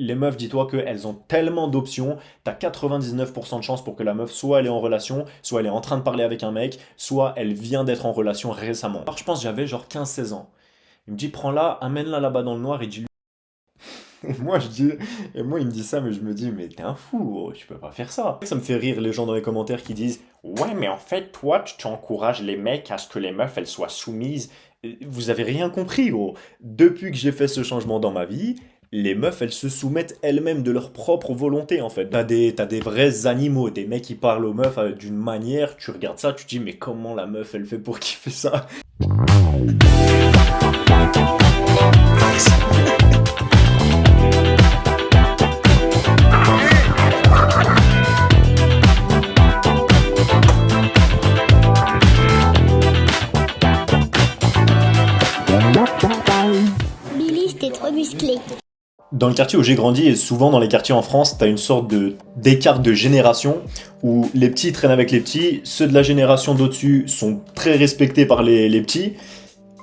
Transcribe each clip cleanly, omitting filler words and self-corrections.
les meufs, dis-toi qu'elles ont tellement d'options, t'as 99% de chances pour que la meuf, soit elle est en relation, soit elle est en train de parler avec un mec, soit elle vient d'être en relation récemment. Alors je pense que j'avais genre 15-16 ans. Il me dit, prends-la, amène-la là-bas dans le noir et dis-lui. Et moi, je dis, et moi, il me dit ça, mais je me dis, mais t'es un fou, gros, tu peux pas faire ça. Ça me fait rire les gens dans les commentaires qui disent, ouais, mais en fait, toi, tu encourages les mecs à ce que les meufs, elles soient soumises. Vous avez rien compris, gros. Depuis que j'ai fait ce changement dans ma vie, les meufs, elles se soumettent elles-mêmes de leur propre volonté, en fait. T'as des vrais animaux, des mecs qui parlent aux meufs d'une manière, tu regardes ça, tu te dis, mais comment la meuf, elle fait pour kiffer ça? Billy, c'était trop musclé. Dans le quartier où j'ai grandi, et souvent dans les quartiers en France, t'as une sorte d'écart de génération où les petits traînent avec les petits, ceux de la génération d'au-dessus sont très respectés par les petits,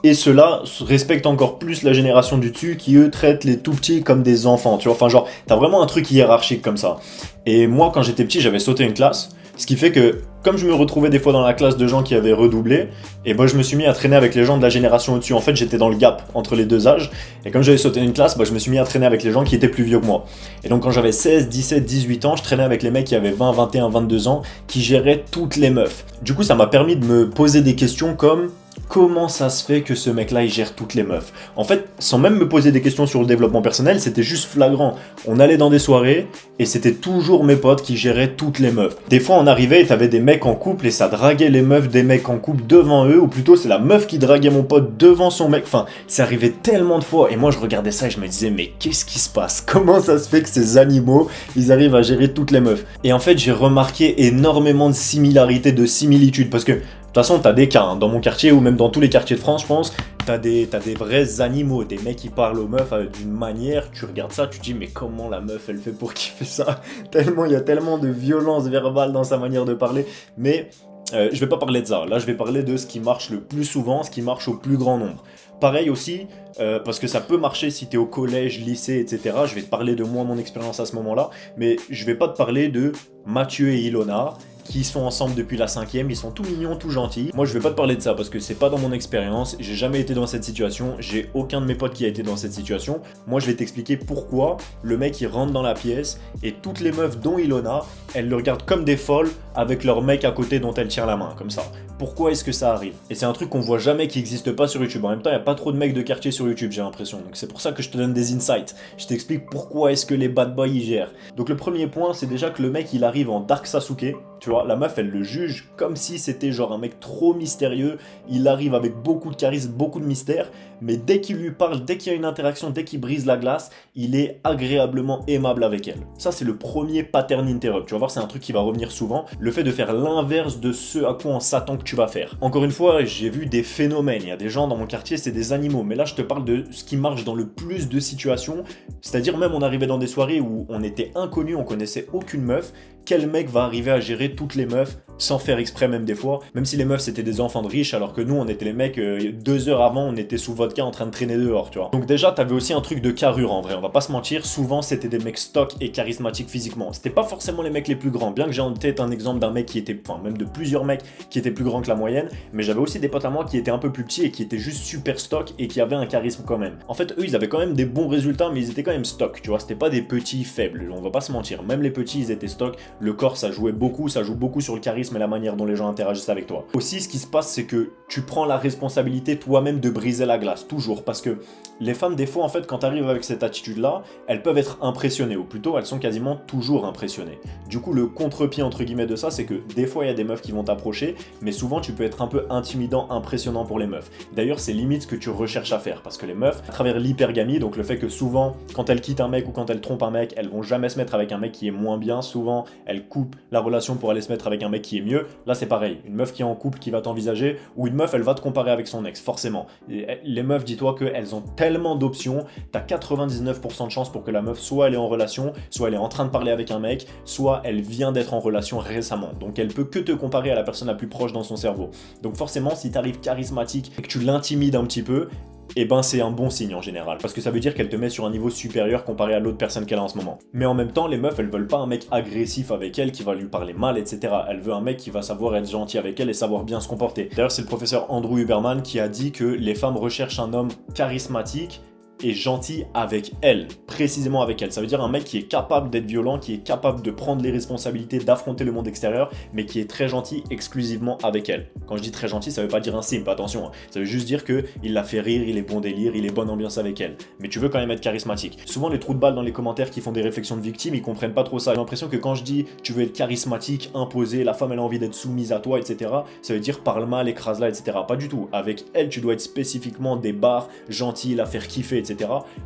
et ceux-là respectent encore plus la génération du dessus qui eux traitent les tout petits comme des enfants, tu vois. Enfin genre, t'as vraiment un truc hiérarchique comme ça. Et moi quand j'étais petit, j'avais sauté une classe, ce qui fait que comme je me retrouvais des fois dans la classe de gens qui avaient redoublé, et ben je me suis mis à traîner avec les gens de la génération au-dessus. En fait, j'étais dans le gap entre les deux âges, et comme j'avais sauté une classe, je me suis mis à traîner avec les gens qui étaient plus vieux que moi. Et donc quand j'avais 16, 17, 18 ans, je traînais avec les mecs qui avaient 20, 21, 22 ans, qui géraient toutes les meufs. Du coup, ça m'a permis de me poser des questions comme comment ça se fait que ce mec-là il gère toutes les meufs? En fait, sans même me poser des questions sur le développement personnel, c'était juste flagrant. On allait dans des soirées et c'était toujours mes potes qui géraient toutes les meufs. Des fois, on arrivait et t'avais des mecs en couple et ça draguait les meufs des mecs en couple devant eux, ou plutôt c'est la meuf qui draguait mon pote devant son mec. Enfin, ça arrivait tellement de fois et moi je regardais ça et je me disais mais qu'est-ce qui se passe? Comment ça se fait que ces animaux ils arrivent à gérer toutes les meufs? Et en fait, j'ai remarqué énormément de similarités, de similitudes parce que de toute façon, t'as des cas, hein, dans mon quartier ou même dans tous les quartiers de France, je pense, t'as des vrais animaux, des mecs qui parlent aux meufs d'une manière, tu regardes ça, tu te dis mais comment la meuf elle fait pour kiffer ça? Tellement, il y a tellement de violence verbale dans sa manière de parler, mais je vais pas parler de ça, là je vais parler de ce qui marche le plus souvent, ce qui marche au plus grand nombre. Pareil aussi, parce que ça peut marcher si t'es au collège, lycée, etc. Je vais te parler de moi, mon expérience à ce moment-là, mais je vais pas te parler de Mathieu et Ilona, qui sont ensemble depuis la 5e, ils sont tout mignons, tout gentils. Moi je vais pas te parler de ça parce que c'est pas dans mon expérience, j'ai jamais été dans cette situation, j'ai aucun de mes potes qui a été dans cette situation. Moi je vais t'expliquer pourquoi le mec il rentre dans la pièce et toutes les meufs dont Ilona, elles le regardent comme des folles avec leur mec à côté dont elle tient la main, comme ça. Pourquoi est-ce que ça arrive? Et c'est un truc qu'on voit jamais, qui existe pas sur YouTube. En même temps, il y a pas trop de mecs de quartier sur YouTube, j'ai l'impression. Donc c'est pour ça que je te donne des insights. Je t'explique pourquoi est-ce que les bad boys y gèrent. Donc le premier point, c'est déjà que le mec il arrive en Dark Sasuke. Tu vois, la meuf elle le juge comme si c'était genre un mec trop mystérieux. Il arrive avec beaucoup de charisme, beaucoup de mystère. Mais dès qu'il lui parle, dès qu'il y a une interaction, dès qu'il brise la glace, il est agréablement aimable avec elle. Ça c'est le premier pattern interrupt. Tu vas voir, c'est un truc qui va revenir souvent. Le fait de faire l'inverse de ce à quoi on s'attend que tu vas faire. Encore une fois, j'ai vu des phénomènes. Il y a des gens dans mon quartier, c'est des animaux. Mais là, je te parle de ce qui marche dans le plus de situations. C'est-à-dire même on arrivait dans des soirées où on était inconnus, on connaissait aucune meuf. Quel mec va arriver à gérer toutes les meufs sans faire exprès même des fois, même si les meufs c'était des enfants de riches alors que nous on était les mecs 2 heures avant on était sous vodka en train de traîner dehors, tu vois. Donc déjà t'avais aussi un truc de carrure en vrai, on va pas se mentir, souvent c'était des mecs stock et charismatiques physiquement. C'était pas forcément les mecs les plus grands, bien que j'ai en tête un exemple d'un mec qui était, enfin même de plusieurs mecs qui étaient plus grands que la moyenne, mais j'avais aussi des potes à moi qui étaient un peu plus petits et qui étaient juste super stock et qui avaient un charisme quand même. En fait eux ils avaient quand même des bons résultats mais ils étaient quand même stock, tu vois, c'était pas des petits faibles, on va pas se mentir, même les petits ils étaient stock, le corps ça jouait beaucoup, ça joue beaucoup sur le charisme et la manière dont les gens interagissent avec toi. Aussi, ce qui se passe, c'est que tu prends la responsabilité toi-même de briser la glace, toujours, parce que les femmes, des fois, en fait, quand tu arrives avec cette attitude-là, elles peuvent être impressionnées, ou plutôt, elles sont quasiment toujours impressionnées. Du coup, le contre-pied, entre guillemets, de ça, c'est que des fois, il y a des meufs qui vont t'approcher, mais souvent, tu peux être un peu intimidant, impressionnant pour les meufs. D'ailleurs, c'est limite ce que tu recherches à faire, parce que les meufs, à travers l'hypergamie, donc le fait que souvent, quand elles quittent un mec ou quand elles trompent un mec, elles vont jamais se mettre avec un mec qui est moins bien, souvent, elles coupent la relation pour aller se mettre avec un mec qui est mieux. Là c'est pareil, une meuf qui est en couple qui va t'envisager, ou une meuf elle va te comparer avec son ex, forcément. Les meufs, dis-toi qu'elles ont tellement d'options, t'as 99% de chances pour que la meuf soit elle est en relation, soit elle est en train de parler avec un mec, soit elle vient d'être en relation récemment. Donc elle peut que te comparer à la personne la plus proche dans son cerveau. Donc forcément si t'arrives charismatique et que tu l'intimides un petit peu, et ben c'est un bon signe en général, parce que ça veut dire qu'elle te met sur un niveau supérieur comparé à l'autre personne qu'elle a en ce moment. Mais en même temps, les meufs, elles veulent pas un mec agressif avec elle qui va lui parler mal, etc. Elle veut un mec qui va savoir être gentil avec elle et savoir bien se comporter. D'ailleurs, c'est le professeur Andrew Huberman qui a dit que les femmes recherchent un homme charismatique et gentil avec elle, précisément avec elle. Ça veut dire un mec qui est capable d'être violent, qui est capable de prendre les responsabilités, d'affronter le monde extérieur, mais qui est très gentil exclusivement avec elle. Quand je dis très gentil, ça veut pas dire un simp, attention, hein. Ça veut juste dire que il la fait rire, il est bon délire, il est bonne ambiance avec elle. Mais tu veux quand même être charismatique. Souvent, les trous de balles dans les commentaires qui font des réflexions de victimes, ils comprennent pas trop ça. J'ai l'impression que quand je dis tu veux être charismatique, imposé, la femme elle a envie d'être soumise à toi, etc., ça veut dire parle mal, écrase-la, etc. Pas du tout. Avec elle, tu dois être spécifiquement des barres, gentil, la faire kiffer, etc.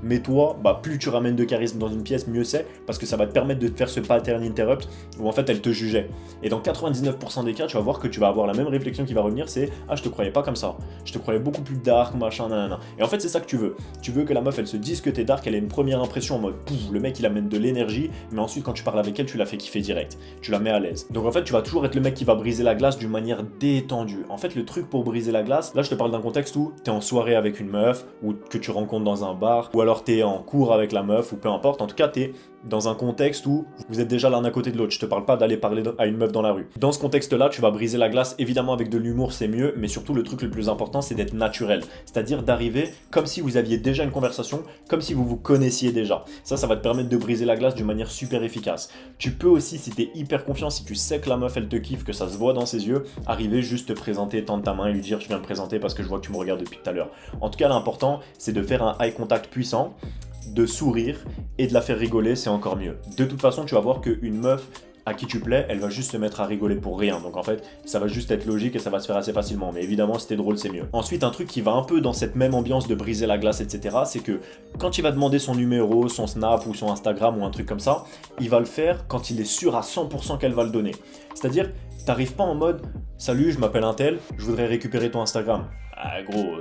Mais toi, plus tu ramènes de charisme dans une pièce, mieux c'est, parce que ça va te permettre de te faire ce pattern interrupt où en fait elle te jugeait. Et dans 99% des cas, tu vas voir que tu vas avoir la même réflexion qui va revenir, c'est ah, je te croyais pas comme ça, je te croyais beaucoup plus dark, machin, nanana. Et en fait, c'est ça que tu veux. Tu veux que la meuf elle se dise que t'es dark, elle ait une première impression en mode pouf, le mec il amène de l'énergie, mais ensuite quand tu parles avec elle, tu la fais kiffer direct, tu la mets à l'aise. Donc en fait, tu vas toujours être le mec qui va briser la glace d'une manière détendue. En fait, le truc pour briser la glace, là je te parle d'un contexte où t'es en soirée avec une meuf, ou que tu rencontres dans un bar, ou alors t'es en cours avec la meuf, ou peu importe, en tout cas t'es dans un contexte où vous êtes déjà l'un à côté de l'autre. Je te parle pas d'aller parler à une meuf dans la rue. Dans ce contexte-là, tu vas briser la glace, évidemment avec de l'humour c'est mieux, mais surtout le truc le plus important c'est d'être naturel. C'est-à-dire d'arriver comme si vous aviez déjà une conversation, comme si vous vous connaissiez déjà. Ça va te permettre de briser la glace d'une manière super efficace. Tu peux aussi, si t'es hyper confiant, si tu sais que la meuf elle te kiffe, que ça se voit dans ses yeux, arriver juste te présenter, tendre ta main et lui dire je viens me présenter parce que je vois que tu me regardes depuis tout à l'heure. En tout cas, l'important c'est de faire un eye contact puissant, de sourire et de la faire rigoler, c'est encore mieux. De toute façon, tu vas voir qu'une meuf à qui tu plais, elle va juste se mettre à rigoler pour rien. Donc en fait, ça va juste être logique et ça va se faire assez facilement. Mais évidemment, si t'es drôle, c'est mieux. Ensuite, un truc qui va un peu dans cette même ambiance de briser la glace, etc., c'est que quand il va demander son numéro, son Snap ou son Instagram ou un truc comme ça, il va le faire quand il est sûr à 100% qu'elle va le donner. C'est-à-dire, t'arrives pas en mode « Salut, je m'appelle Untel, je voudrais récupérer ton Instagram ». Ah gros,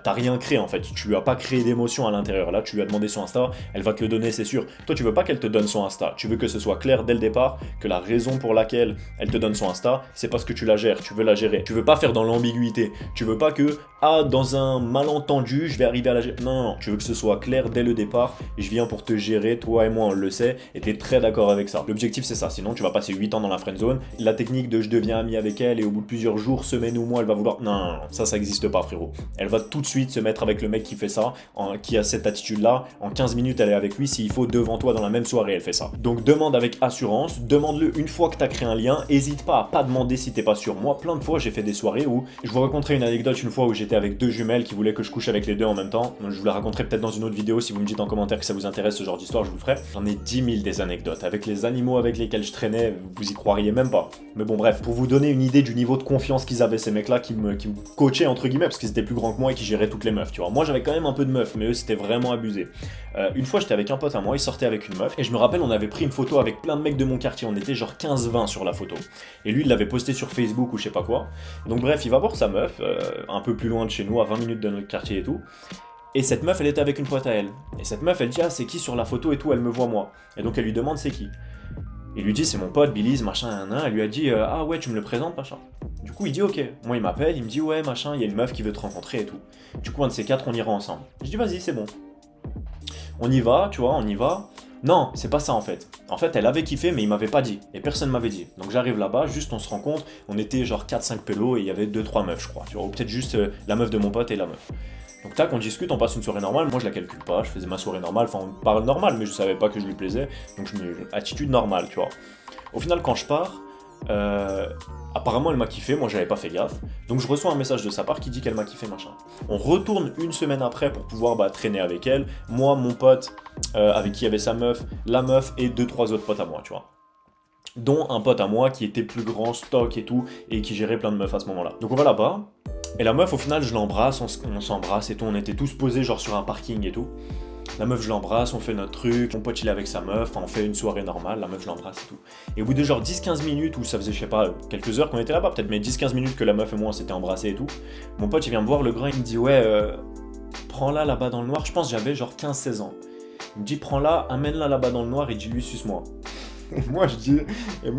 t'as rien créé en fait, tu lui as pas créé d'émotion à l'intérieur. Là, tu lui as demandé son Insta, elle va te le donner, c'est sûr. Toi, tu veux pas qu'elle te donne son Insta, tu veux que ce soit clair dès le départ, que la raison pour laquelle elle te donne son Insta, c'est parce que tu la gères, tu veux la gérer. Tu veux pas faire dans l'ambiguïté, tu veux pas que, dans un malentendu, je vais arriver à la gérer. Non, tu veux que ce soit clair dès le départ, et je viens pour te gérer, toi et moi on le sait, et t'es très d'accord avec ça. L'objectif c'est ça, sinon tu vas passer 8 ans dans la friendzone. La technique de je deviens ami avec elle, et au bout de plusieurs jours, semaines ou mois, elle va vouloir... Non, ça existe pas frérot. Elle va tout de suite se mettre avec le mec qui fait ça, qui a cette attitude-là. En 15 minutes, elle est avec lui. S'il faut, devant toi dans la même soirée, elle fait ça. Donc demande avec assurance, demande-le une fois que tu as créé un lien. Hésite pas à pas demander si t'es pas sûr. Moi, plein de fois, j'ai fait des soirées où je vous raconterai une anecdote une fois où j'étais avec deux jumelles qui voulaient que je couche avec les deux en même temps. Donc, je vous la raconterai peut-être dans une autre vidéo. Si vous me dites en commentaire que ça vous intéresse ce genre d'histoire, je vous le ferai. J'en ai 10 000 des anecdotes. Avec les animaux avec lesquels je traînais, vous y croiriez même pas. Mais bon, bref, pour vous donner une idée du niveau de confiance qu'ils avaient, ces mecs-là qui me coachaient entre guillemets, parce qu'ils étaient plus grands que moi et qui géraient toutes les meufs, tu vois. Moi, j'avais quand même un peu de meufs, mais eux, c'était vraiment abusé. Une fois, j'étais avec un pote à moi, il sortait avec une meuf, et je me rappelle, on avait pris une photo avec plein de mecs de mon quartier, on était genre 15-20 sur la photo. Et lui, il l'avait posté sur Facebook ou je sais pas quoi. Donc bref, il va voir sa meuf, un peu plus loin de chez nous, à 20 minutes de notre quartier et tout. Et cette meuf, elle était avec une pote à elle. Et cette meuf, elle dit, ah, c'est qui sur la photo et tout, elle me voit moi. Et donc, elle lui demande, c'est qui. Il lui dit, c'est mon pote, Billy's, machin, elle lui a dit, ah ouais, tu me le présentes, machin. Du coup, il dit, ok. Moi, il m'appelle, il me dit, ouais, machin, il y a une meuf qui veut te rencontrer et tout. Du coup, un de ces quatre, on ira ensemble. Je dis, vas-y, c'est bon. On y va, tu vois, on y va. Non, c'est pas ça en fait. En fait, elle avait kiffé, mais il m'avait pas dit. Et personne m'avait dit. Donc j'arrive là-bas, juste on se rend compte, on était genre 4-5 pélos et il y avait 2-3 meufs, je crois. Tu vois, ou peut-être juste la meuf de mon pote et la meuf. Donc tac, on discute, on passe une soirée normale. Moi, je la calcule pas, je faisais ma soirée normale. Enfin, on parle normal, mais je savais pas que je lui plaisais. Donc attitude normale, tu vois. Au final, quand je pars, apparemment elle m'a kiffé, moi j'avais pas fait gaffe. Donc je reçois un message de sa part qui dit qu'elle m'a kiffé, machin. On retourne une semaine après pour pouvoir traîner avec elle. Moi, mon pote, avec qui il y avait sa meuf, la meuf et 2-3 autres potes à moi, tu vois. Dont un pote à moi qui était plus grand, stock et tout, et qui gérait plein de meufs à ce moment-là. Donc on va là-bas, et la meuf au final je l'embrasse, on s'embrasse et tout, on était tous posés genre sur un parking et tout. La meuf, je l'embrasse, on fait notre truc, mon pote il est avec sa meuf, on fait une soirée normale, la meuf je l'embrasse et tout. Et au bout de genre 10-15 minutes, où ça faisait je sais pas, quelques heures qu'on était là-bas, peut-être mais 10-15 minutes que la meuf et moi on s'était embrassés et tout, mon pote il vient me voir, le grand, il me dit ouais, prends-la là-bas dans le noir, je pense que j'avais genre 15-16 ans. Il me dit prends-la, amène-la là-bas dans le noir et dis-lui suce-moi. Et moi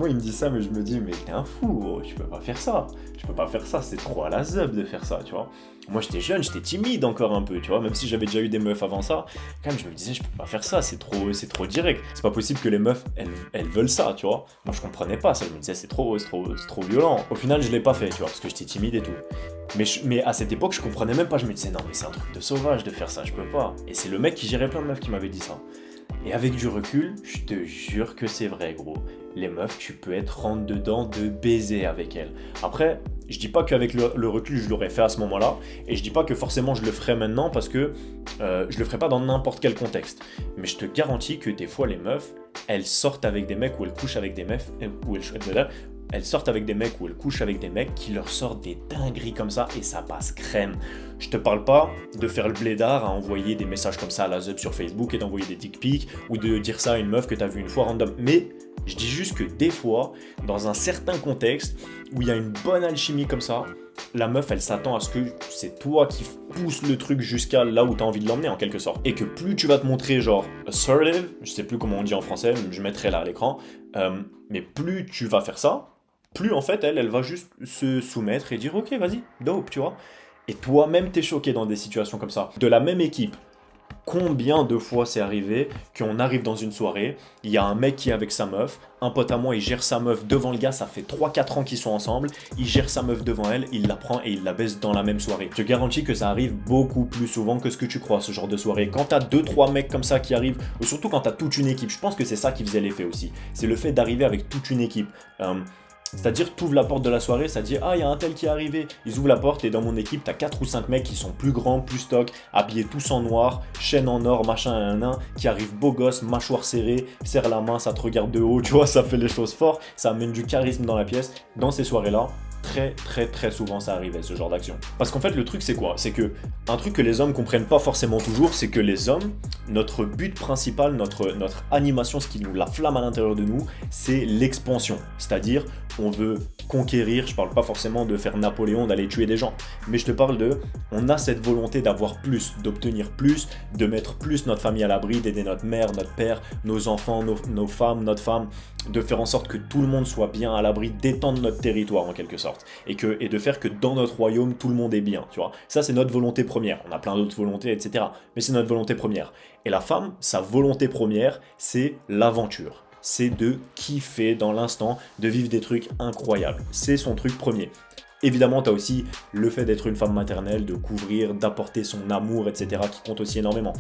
il me dit ça, mais je me dis, mais t'es un fou, gros, tu peux pas faire ça. Tu peux pas faire ça, c'est trop à la zeub de faire ça, tu vois. Moi j'étais jeune, j'étais timide encore un peu, tu vois, même si j'avais déjà eu des meufs avant ça, quand même je me disais, je peux pas faire ça, c'est trop direct. C'est pas possible que les meufs, elles veulent ça, tu vois. Moi je comprenais pas ça, je me disais, c'est trop violent. Au final, je l'ai pas fait, tu vois, parce que j'étais timide et tout. Mais à cette époque, je comprenais même pas, je me disais, non, mais c'est un truc de sauvage de faire ça, je peux pas. Et c'est le mec qui gérait plein de meufs qui m'avait dit ça. Et avec du recul, je te jure que c'est vrai, gros. Les meufs, tu peux être rentre dedans de baiser avec elles. Après, je dis pas qu'avec le recul, je l'aurais fait à ce moment-là, et je dis pas que forcément je le ferais maintenant, parce que je le ferais pas dans n'importe quel contexte. Mais je te garantis que des fois, les meufs, elles sortent avec des mecs ou elles couchent avec des meufs, elles sortent avec des mecs ou elles couchent avec des mecs qui leur sortent des dingueries comme ça et ça passe crème. Je te parle pas de faire le blédard à envoyer des messages comme ça à la zeub sur Facebook et d'envoyer des dick pics ou de dire ça à une meuf que t'as vu une fois random. Mais je dis juste que des fois, dans un certain contexte où il y a une bonne alchimie comme ça, la meuf elle s'attend à ce que c'est toi qui pousse le truc jusqu'à là où t'as envie de l'emmener en quelque sorte. Et que plus tu vas te montrer genre assertive, je sais plus comment on dit en français, je mettrai là à l'écran, mais plus tu vas faire ça, plus en fait elle va juste se soumettre et dire ok vas-y, dope, tu vois. Et toi-même t'es choqué dans des situations comme ça. De la même équipe, combien de fois c'est arrivé qu'on arrive dans une soirée, il y a un mec qui est avec sa meuf, un pote à moi il gère sa meuf devant le gars, ça fait 3-4 ans qu'ils sont ensemble, il gère sa meuf devant elle, il la prend et il la baisse dans la même soirée. Je te garantis que ça arrive beaucoup plus souvent que ce que tu crois, ce genre de soirée. Quand t'as 2-3 mecs comme ça qui arrivent, ou surtout quand t'as toute une équipe, je pense que c'est ça qui faisait l'effet aussi, c'est le fait d'arriver avec toute une équipe. C'est-à-dire, tu ouvres la porte de la soirée, ça dit ah, il y a un tel qui est arrivé. Ils ouvrent la porte et dans mon équipe, t'as 4 ou 5 mecs qui sont plus grands, plus stock, habillés tous en noir, chaîne en or, machin et un nain, qui arrivent beau gosse, mâchoire serrée, serre la main, ça te regarde de haut, tu vois, ça fait les choses fort, ça amène du charisme dans la pièce. Dans ces soirées-là, très souvent ça arrivait, ce genre d'action. Parce qu'en fait, le truc c'est quoi? C'est que un truc que les hommes comprennent pas forcément toujours, c'est que les hommes, notre but principal, notre animation, ce qui nous la flamme à l'intérieur de nous, c'est l'expansion. C'est-à-dire, on veut conquérir, je parle pas forcément de faire Napoléon, d'aller tuer des gens, mais je te parle on a cette volonté d'avoir plus, d'obtenir plus, de mettre plus notre famille à l'abri, d'aider notre mère, notre père, nos enfants, nos femmes, notre femme, de faire en sorte que tout le monde soit bien à l'abri, d'étendre notre territoire en quelque sorte, et de faire que dans notre royaume, tout le monde est bien, tu vois. Ça, c'est notre volonté première. On a plein d'autres volontés, etc. Mais c'est notre volonté première. Et la femme, sa volonté première, c'est l'aventure. C'est de kiffer dans l'instant, de vivre des trucs incroyables. C'est son truc premier. Évidemment, tu as aussi le fait d'être une femme maternelle, de couvrir, d'apporter son amour, etc. qui compte aussi énormément.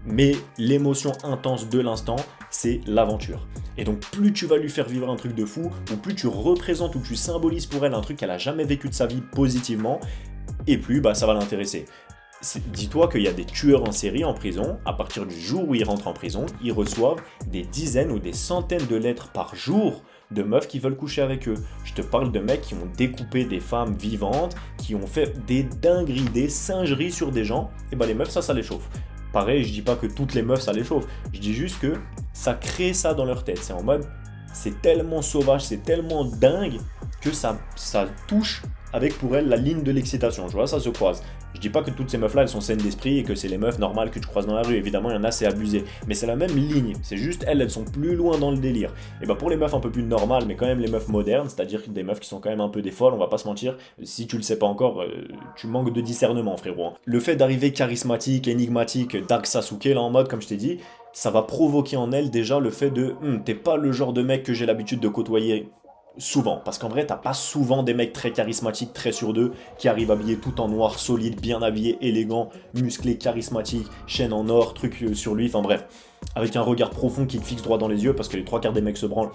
Mais l'émotion intense de l'instant, c'est l'aventure. Et donc plus tu vas lui faire vivre un truc de fou, ou plus tu représentes ou tu symbolises pour elle un truc qu'elle a jamais vécu de sa vie positivement, et plus ça va l'intéresser. Dis-toi qu'il y a des tueurs en série en prison, à partir du jour où ils rentrent en prison, ils reçoivent des dizaines ou des centaines de lettres par jour de meufs qui veulent coucher avec eux. Je te parle de mecs qui ont découpé des femmes vivantes, qui ont fait des dingueries, des singeries sur des gens, et les meufs ça les chauffe. Pareil, je dis pas que toutes les meufs ça les chauffe, je dis juste que ça crée ça dans leur tête. C'est en mode, c'est tellement sauvage, c'est tellement dingue que ça touche avec pour elles la ligne de l'excitation. Je vois, ça se croise. Je dis pas que toutes ces meufs là elles sont saines d'esprit et que c'est les meufs normales que tu croises dans la rue. Évidemment, il y en a, c'est abusé. Mais c'est la même ligne. C'est juste elles sont plus loin dans le délire. Et pour les meufs un peu plus normales, mais quand même les meufs modernes, c'est-à-dire des meufs qui sont quand même un peu des folles, on va pas se mentir. Si tu le sais pas encore, tu manques de discernement, frérot. Le fait d'arriver charismatique, énigmatique, Dark Sasuke là en mode, comme je t'ai dit, ça va provoquer en elle déjà le fait de t'es pas le genre de mec que j'ai l'habitude de côtoyer souvent, parce qu'en vrai t'as pas souvent des mecs très charismatiques, très sûrs d'eux, qui arrivent habillés tout en noir, solide, bien habillés, élégants, musclés, charismatiques, chaîne en or, truc sur lui, enfin bref, avec un regard profond qui te fixe droit dans les yeux, parce que les 3/4 des mecs se branlent,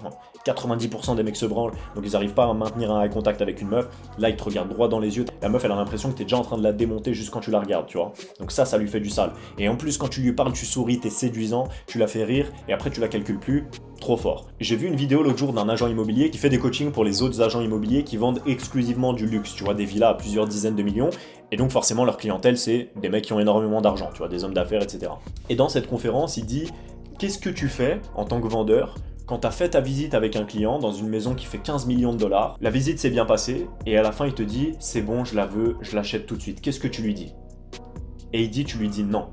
90% des mecs se branlent, donc ils arrivent pas à maintenir un eye contact avec une meuf. Là ils te regardent droit dans les yeux, la meuf elle a l'impression que t'es déjà en train de la démonter juste quand tu la regardes, tu vois. Donc ça lui fait du sale. Et en plus quand tu lui parles, tu souris, t'es séduisant, tu la fais rire, et après tu la calcules plus, trop fort. J'ai vu une vidéo l'autre jour d'un agent immobilier qui fait des coachings pour les autres agents immobiliers qui vendent exclusivement du luxe, tu vois, des villas à plusieurs dizaines de millions, et donc forcément leur clientèle c'est des mecs qui ont énormément d'argent, tu vois, des hommes d'affaires, etc. Et dans cette conférence il dit: qu'est-ce que tu fais en tant que vendeur quand tu as fait ta visite avec un client dans une maison qui fait 15 millions de dollars, la visite s'est bien passée, et à la fin il te dit c'est bon, je la veux, je l'achète tout de suite. Qu'est-ce que tu lui dis? Et il dit, tu lui dis non.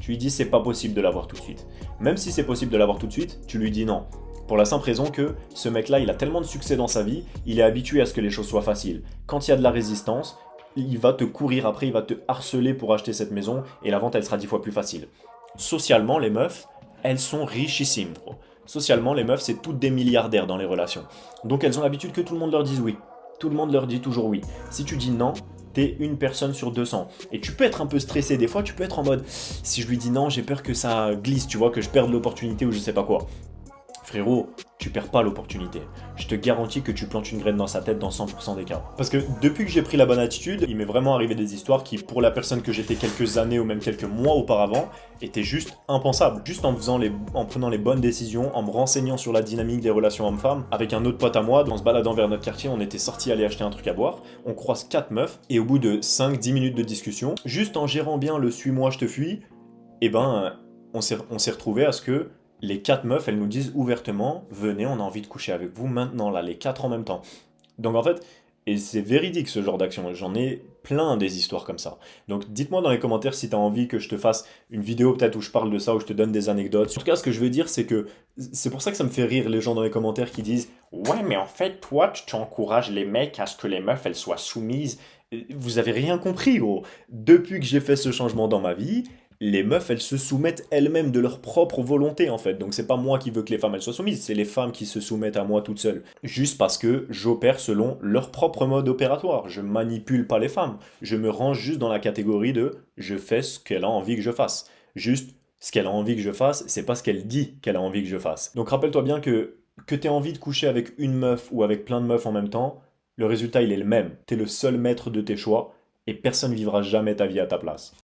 Tu lui dis c'est pas possible de l'avoir tout de suite. Même si c'est possible de l'avoir tout de suite, tu lui dis non. Pour la simple raison que ce mec-là, il a tellement de succès dans sa vie, il est habitué à ce que les choses soient faciles. Quand il y a de la résistance, il va te courir après, il va te harceler pour acheter cette maison et la vente, elle sera 10 fois plus facile. Socialement, les meufs, elles sont richissimes, gros. Socialement, les meufs, c'est toutes des milliardaires dans les relations. Donc elles ont l'habitude que tout le monde leur dise oui. Tout le monde leur dit toujours oui. Si tu dis non, t'es une personne sur 200. Et tu peux être un peu stressé, des fois tu peux être en mode, si je lui dis non, j'ai peur que ça glisse, tu vois, que je perde l'opportunité ou je sais pas quoi. Frérot, tu perds pas l'opportunité. Je te garantis que tu plantes une graine dans sa tête dans 100% des cas. Parce que depuis que j'ai pris la bonne attitude, il m'est vraiment arrivé des histoires qui, pour la personne que j'étais quelques années ou même quelques mois auparavant, étaient juste impensables. Juste en prenant les bonnes décisions, en me renseignant sur la dynamique des relations hommes-femmes, avec un autre pote à moi, en se baladant vers notre quartier, on était sortis aller acheter un truc à boire, on croise 4 meufs, et au bout de 5-10 minutes de discussion, juste en gérant bien le suis-moi, je te fuis, eh ben, on s'est retrouvé à ce que les 4 meufs, elles nous disent ouvertement, venez, on a envie de coucher avec vous maintenant, là, les 4 en même temps. Donc en fait, et c'est véridique ce genre d'action, j'en ai plein des histoires comme ça. Donc dites-moi dans les commentaires si t'as envie que je te fasse une vidéo peut-être où je parle de ça, où je te donne des anecdotes. En tout cas, ce que je veux dire, c'est que c'est pour ça que ça me fait rire les gens dans les commentaires qui disent ouais, mais en fait, toi, tu encourages les mecs à ce que les meufs, elles soient soumises. Vous avez rien compris, gros. Depuis que j'ai fait ce changement dans ma vie, les meufs, elles se soumettent elles-mêmes de leur propre volonté, en fait. Donc c'est pas moi qui veux que les femmes, elles soient soumises, c'est les femmes qui se soumettent à moi toutes seules. Juste parce que j'opère selon leur propre mode opératoire. Je manipule pas les femmes. Je me range juste dans la catégorie de je fais ce qu'elle a envie que je fasse. Juste ce qu'elle a envie que je fasse, c'est pas ce qu'elle dit qu'elle a envie que je fasse. Donc rappelle-toi bien que t'aies envie de coucher avec une meuf ou avec plein de meufs en même temps, le résultat il est le même. T'es le seul maître de tes choix et personne vivra jamais ta vie à ta place.